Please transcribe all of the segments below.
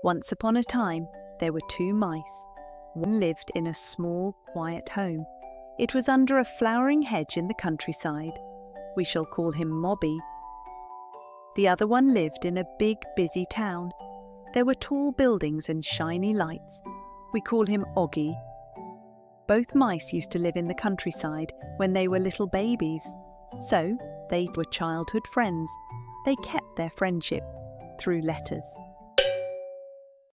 Once upon a time, there were two mice. One lived in a small, quiet home. It was under a flowering hedge in the countryside. We shall call him Mobby. The other one lived in a big, busy town. There were tall buildings and shiny lights. We call him Oggy. Both mice used to live in the countryside when they were little babies. So, they were childhood friends. They kept their friendship through letters.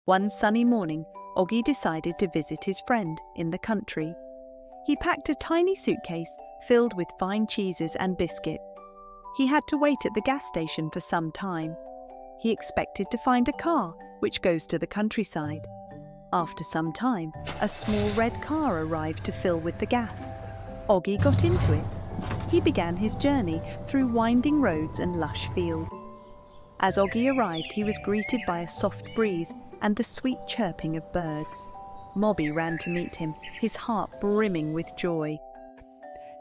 One sunny morning, Oggy decided to visit his friend in the country. He packed a tiny suitcase filled with fine cheeses and biscuits. He had to wait at the gas station for some time. He expected to find a car which goes to the countryside. After some time, a small red car arrived to fill with the gas. Oggy got into it. He began his journey through winding roads and lush fields. As Oggy arrived, he was greeted by a soft breeze and the sweet chirping of birds. Mobby ran to meet him, his heart brimming with joy.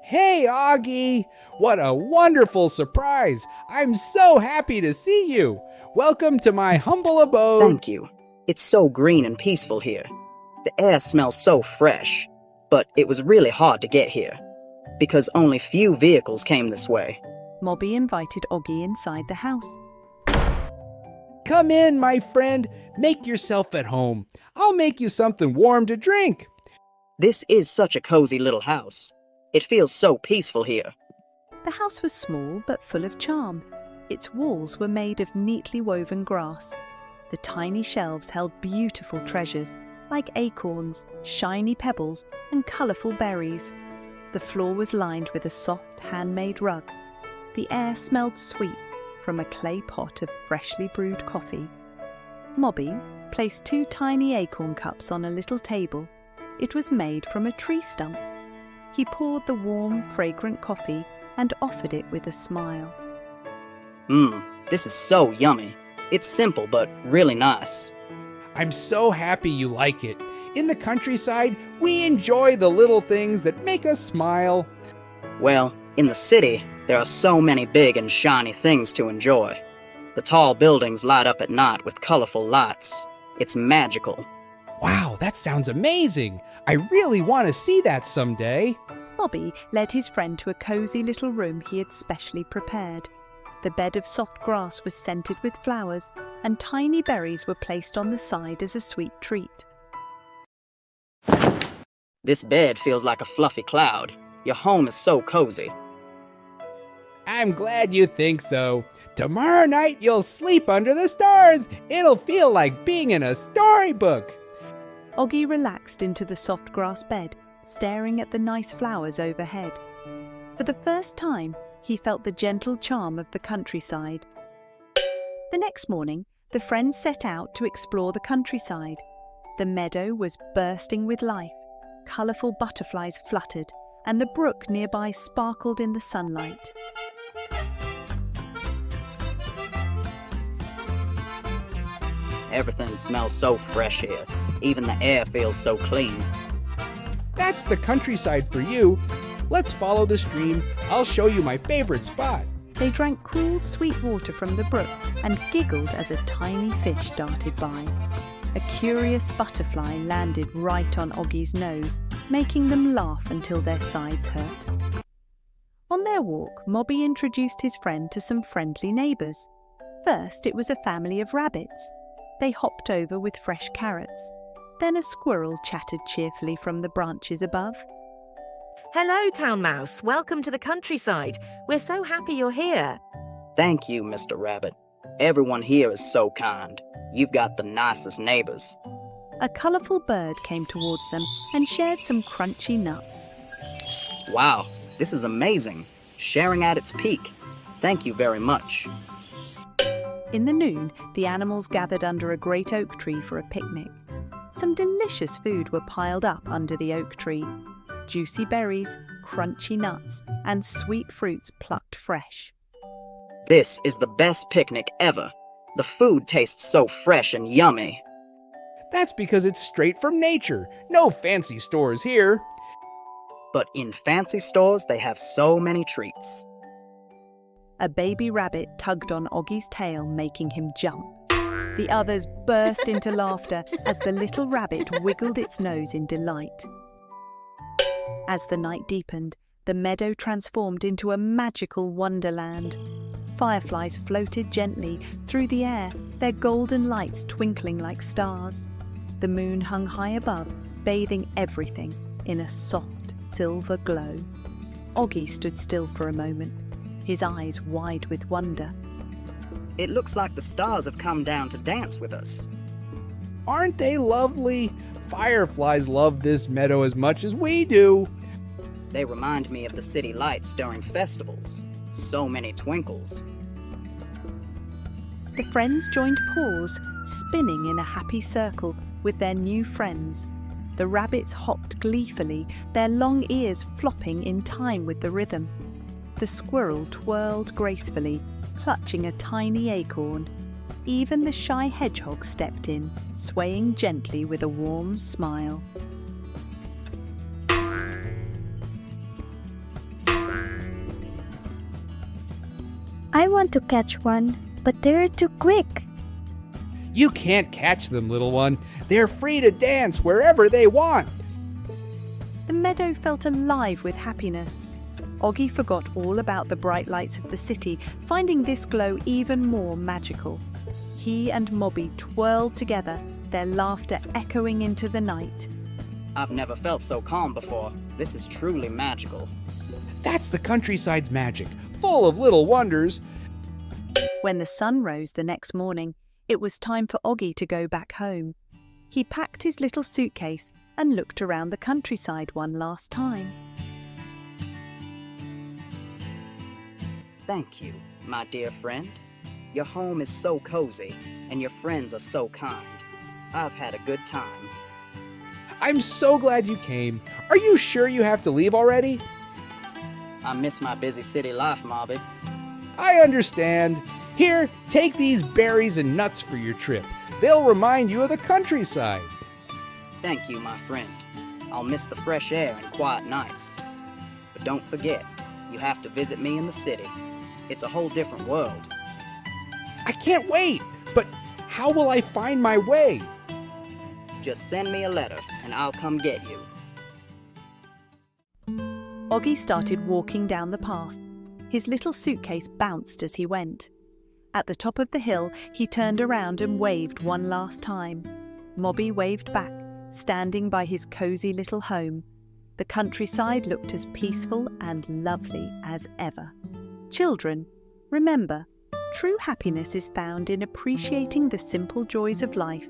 Hey, Oggy! What a wonderful surprise! I'm so happy to see you! Welcome to my humble abode. Thank you. It's so green and peaceful here. The air smells so fresh. But it was really hard to get here, because only few vehicles came this way. Mobby invited Oggy inside the house. Come in, my friend. Make yourself at home. I'll make you something warm to drink. This is such a cozy little house. It feels so peaceful here. The house was small but full of charm. Its walls were made of neatly woven grass. The tiny shelves held beautiful treasures, like acorns, shiny pebbles, and colourful berries. The floor was lined with a soft, handmade rug. The air smelled sweet from a clay pot of freshly brewed coffee. Mobby placed two tiny acorn cups on a little table. It was made from a tree stump. He poured the warm, fragrant coffee and offered it with a smile. This is so yummy. It's simple but really nice. I'm so happy you like it. In the countryside, we enjoy the little things that make us smile. Well, in the city, there are so many big and shiny things to enjoy. The tall buildings light up at night with colorful lights. It's magical. Wow, that sounds amazing. I really want to see that someday. Mobby led his friend to a cozy little room he had specially prepared. The bed of soft grass was scented with flowers, and tiny berries were placed on the side as a sweet treat. This bed feels like a fluffy cloud. Your home is so cozy. I'm glad you think so. Tomorrow night you'll sleep under the stars. It'll feel like being in a storybook. Oggy relaxed into the soft grass bed, staring at the nice flowers overhead. For the first time, he felt the gentle charm of the countryside. The next morning, the friends set out to explore the countryside. The meadow was bursting with life. Colourful butterflies fluttered, and the brook nearby sparkled in the sunlight. Everything smells so fresh here. Even the air feels so clean. That's the countryside for you. Let's follow the stream. I'll show you my favorite spot. They drank cool, sweet water from the brook and giggled as a tiny fish darted by. A curious butterfly landed right on Oggy's nose, making them laugh until their sides hurt. On their walk, Mobby introduced his friend to some friendly neighbours. First, it was a family of rabbits. They hopped over with fresh carrots. Then a squirrel chattered cheerfully from the branches above. Hello, Town Mouse. Welcome to the countryside. We're so happy you're here. Thank you, Mr. Rabbit. Everyone here is so kind. You've got the nicest neighbors. A colourful bird came towards them and shared some crunchy nuts. Wow, this is amazing. Sharing at its peak. Thank you very much. In the noon, the animals gathered under a great oak tree for a picnic. Some delicious food were piled up under the oak tree. Juicy berries, crunchy nuts, and sweet fruits plucked fresh. This is the best picnic ever. The food tastes so fresh and yummy. That's because it's straight from nature. No fancy stores here. But in fancy stores, they have so many treats. A baby rabbit tugged on Oggy's tail, making him jump. The others burst into laughter as the little rabbit wiggled its nose in delight. As the night deepened, the meadow transformed into a magical wonderland. Fireflies floated gently through the air, their golden lights twinkling like stars. The moon hung high above, bathing everything in a soft silver glow. Oggy stood still for a moment, his eyes wide with wonder. It looks like the stars have come down to dance with us. Aren't they lovely? Fireflies love this meadow as much as we do. They remind me of the city lights during festivals. So many twinkles. The friends joined paws, spinning in a happy circle with their new friends. The rabbits hopped gleefully, their long ears flopping in time with the rhythm. The squirrel twirled gracefully, clutching a tiny acorn. Even the shy hedgehog stepped in, swaying gently with a warm smile. I want to catch one, but they're too quick. You can't catch them, little one. They're free to dance wherever they want. The meadow felt alive with happiness. Oggy forgot all about the bright lights of the city, finding this glow even more magical. He and Mobby twirled together, their laughter echoing into the night. I've never felt so calm before. This is truly magical. That's the countryside's magic, full of little wonders. When the sun rose the next morning, it was time for Oggy to go back home. He packed his little suitcase and looked around the countryside one last time. Thank you, my dear friend. Your home is so cozy, and your friends are so kind. I've had a good time. I'm so glad you came. Are you sure you have to leave already? I miss my busy city life, Mobby. I understand. Here, take these berries and nuts for your trip. They'll remind you of the countryside. Thank you, my friend. I'll miss the fresh air and quiet nights. But don't forget, you have to visit me in the city. It's a whole different world. I can't wait, but how will I find my way? Just send me a letter and I'll come get you. Oggy started walking down the path. His little suitcase bounced as he went. At the top of the hill, he turned around and waved one last time. Mobby waved back, standing by his cozy little home. The countryside looked as peaceful and lovely as ever. Children, remember, true happiness is found in appreciating the simple joys of life